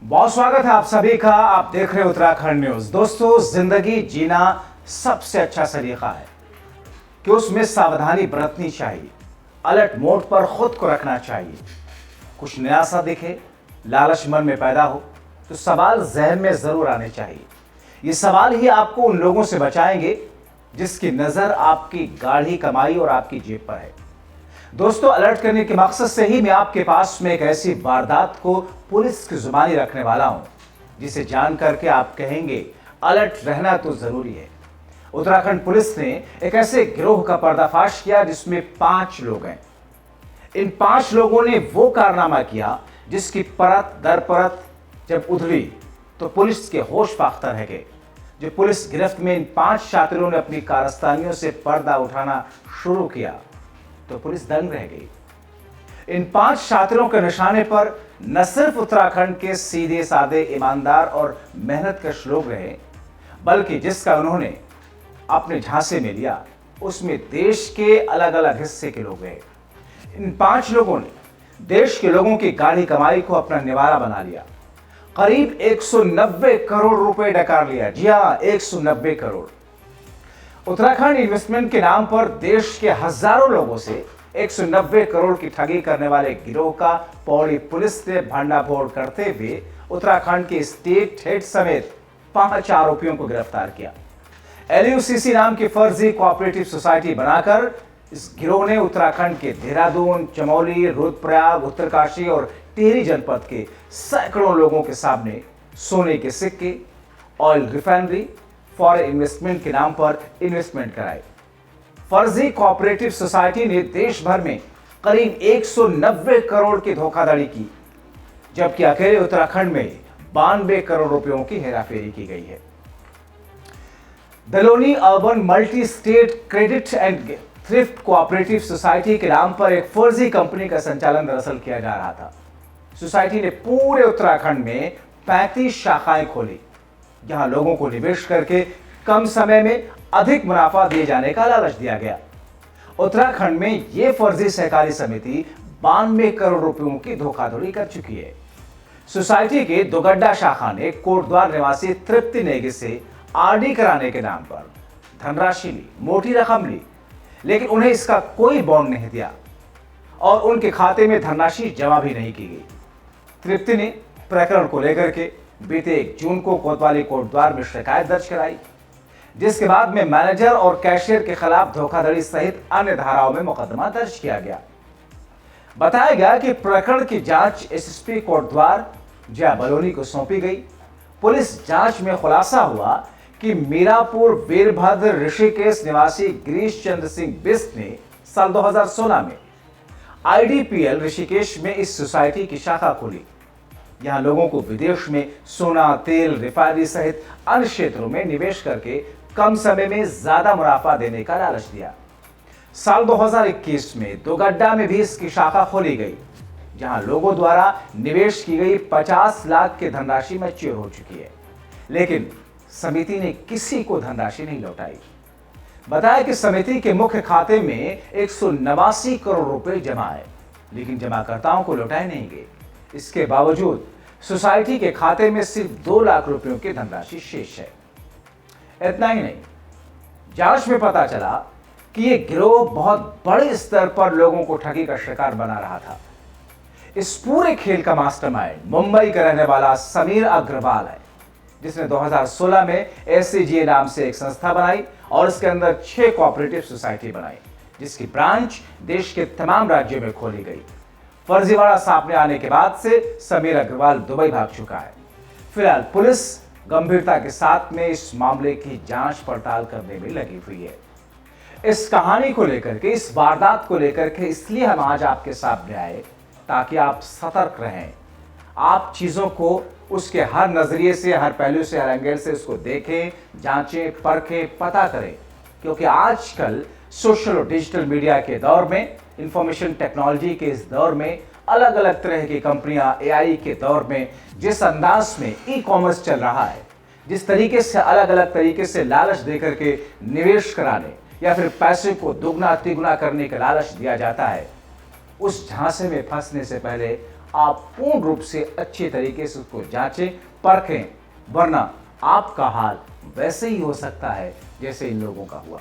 बहुत स्वागत है आप सभी का। आप देख रहे हैं उत्तराखंड न्यूज। दोस्तों, जिंदगी जीना सबसे अच्छा सलीका है कि उसमें सावधानी बरतनी चाहिए, अलर्ट मोड पर खुद को रखना चाहिए। कुछ नया सा दिखे, लालच मन में पैदा हो तो सवाल जहन में जरूर आने चाहिए। ये सवाल ही आपको उन लोगों से बचाएंगे जिसकी नजर आपकी गाढ़ी कमाई और आपकी जेब पर है। दोस्तों, अलर्ट करने के मकसद से ही मैं आपके पास में एक ऐसी वारदात को पुलिस की जुबानी रखने वाला हूं जिसे जान करके आप कहेंगे अलर्ट रहना तो जरूरी है। उत्तराखंड पुलिस ने एक ऐसे गिरोह का पर्दाफाश किया जिसमें 5 लोग हैं। इन 5 लोगों ने वो कारनामा किया जिसकी परत दर परत जब उधड़ी तो पुलिस के होश फाख्त रह गए। जब पुलिस गिरफ्त में इन 5 छात्रों ने अपनी कारस्तानियों से पर्दा उठाना शुरू किया तो पुलिस दंग रह गई। इन 5 छात्रों के निशाने पर न सिर्फ उत्तराखंड के सीधे साधे ईमानदार और मेहनतकश लोग रहे, बल्कि जिसका उन्होंने अपने झांसे में लिया उसमें देश के अलग अलग हिस्से के लोग रहे। इन 5 लोगों ने देश के लोगों की गाढ़ी कमाई को अपना निवाला बना लिया। करीब 190 करोड़ रुपए डकार लिया। जी हां, 190 करोड़। उत्तराखंड इन्वेस्टमेंट के नाम पर देश के हजारों लोगों से 190 करोड़ की ठगी करने वाले गिरोह का पौड़ी पुलिस ने भंडाफोड़ करते हुए उत्तराखंड के स्टेट हेड समेत 5 आरोपियों को गिरफ्तार किया। LUCC नाम की फर्जी कोऑपरेटिव सोसाइटी बनाकर इस गिरोह ने उत्तराखंड के देहरादून, चमोली, रुद्रप्रयाग, उत्तरकाशी और टिहरी जनपद के सैकड़ों लोगों के सामने सोने के सिक्के, ऑयल रिफाइनरी, फॉरेन इन्वेस्टमेंट के नाम पर इन्वेस्टमेंट कराए। फर्जी कोऑपरेटिव सोसाइटी ने देश भर में करीब 190 करोड़ की धोखाधड़ी की, जबकि अकेले उत्तराखंड में 92 करोड़ रुपयों की हेराफेरी की गई है। Daloni urban multi state credit and thrift cooperative society के नाम पर एक फर्जी कंपनी का संचालन दरअसल किया जा रहा था। सोसाइटी ने पूरे उत्तराखंड में 35 शाखाएं खोली, जहां लोगों को निवेश करके कम समय में अधिक मुनाफा दिए जाने का लालच दिया गया। उत्तराखंड में यह फर्जी सहकारी समिति 92 करोड़ रुपयों की धोखाधड़ी कर चुकी है। सोसाइटी के दुगड्डा शाखा ने कोटद्वार निवासी तृप्ति नेगी से RD कराने के नाम पर धनराशि ली, मोटी रकम ली, लेकिन उन्हें इसका कोई बॉन्ड नहीं दिया और उनके खाते में धनराशि जमा भी नहीं की गई। तृप्ति ने प्रकरण को लेकर के बीते 1 जून को कोतवाली कोटद्वार में शिकायत दर्ज कराई, जिसके बाद में मैनेजर और कैशियर के खिलाफ धोखाधड़ी सहित अन्य धाराओं में मुकदमा दर्ज किया गया। बताया गया कि प्रकरण की जांच SSP कोटद्वार जया बलोनी को सौंपी गई। पुलिस जांच में खुलासा हुआ कि मीरापुर वीरभद्र ऋषिकेश निवासी गिरीश चंद्र सिंह बिस्ट ने साल 2016 में IDPL ऋषिकेश में इस सोसाइटी की शाखा खोली। यहां लोगों को विदेश में सोना, तेल, रिफाइनरी सहित अन्य क्षेत्रों में निवेश करके कम समय में ज्यादा मुनाफा देने का लालच दिया। साल 2021 में दुगड्डा में भी इसकी शाखा खोली गई, जहां लोगों द्वारा निवेश की गई 50 लाख की धनराशि मैच्योर हो चुकी है, लेकिन समिति ने किसी को धनराशि नहीं लौटाई। बताया कि समिति के मुख्य खाते में 189 करोड़ रुपए जमा है, लेकिन जमाकर्ताओं को लौटाए नहीं गए। इसके बावजूद सोसाइटी के खाते में सिर्फ 2 लाख रुपयों की धनराशि शेष है। इतना ही नहीं, जांच में पता चला कि यह गिरोह बहुत बड़े स्तर पर लोगों को ठगी का शिकार बना रहा था। इस पूरे खेल का मास्टरमाइंड मुंबई का रहने वाला समीर अग्रवाल है, जिसने 2016 में SCGA नाम से एक संस्था बनाई और इसके अंदर 6 कोऑपरेटिव सोसाइटी बनाई, जिसकी ब्रांच देश के तमाम राज्यों में खोली गई। फर्जीवाड़ा सामने आने के बाद से समीर अग्रवाल दुबई भाग चुका है। फिलहाल पुलिस गंभीरता के साथ में इस मामले की जांच पड़ताल करने में लगी हुई है। इस कहानी को लेकर के, इस वारदात को लेकर के इसलिए हम आज आपके सामने आए ताकि आप सतर्क रहें, आप चीजों को उसके हर नजरिए से, हर पहलू से, हर एंगल से उसको देखें, जांचें, परखें, पता करें, क्योंकि आजकल सोशल और डिजिटल मीडिया के दौर में, इंफॉर्मेशन टेक्नोलॉजी के इस दौर में, अलग अलग तरह की कंपनियां, AI के दौर में जिस अंदाज में ई-कॉमर्स चल रहा है, जिस तरीके से अलग अलग तरीके से लालच देकर के निवेश कराने या फिर पैसे को दुगना तिगुना करने का लालच दिया जाता है, उस झांसे में फंसने से पहले आप पूर्ण रूप से अच्छे तरीके से उसको जांचें, परखें, वरना आपका हाल वैसे ही हो सकता है जैसे इन लोगों का हुआ।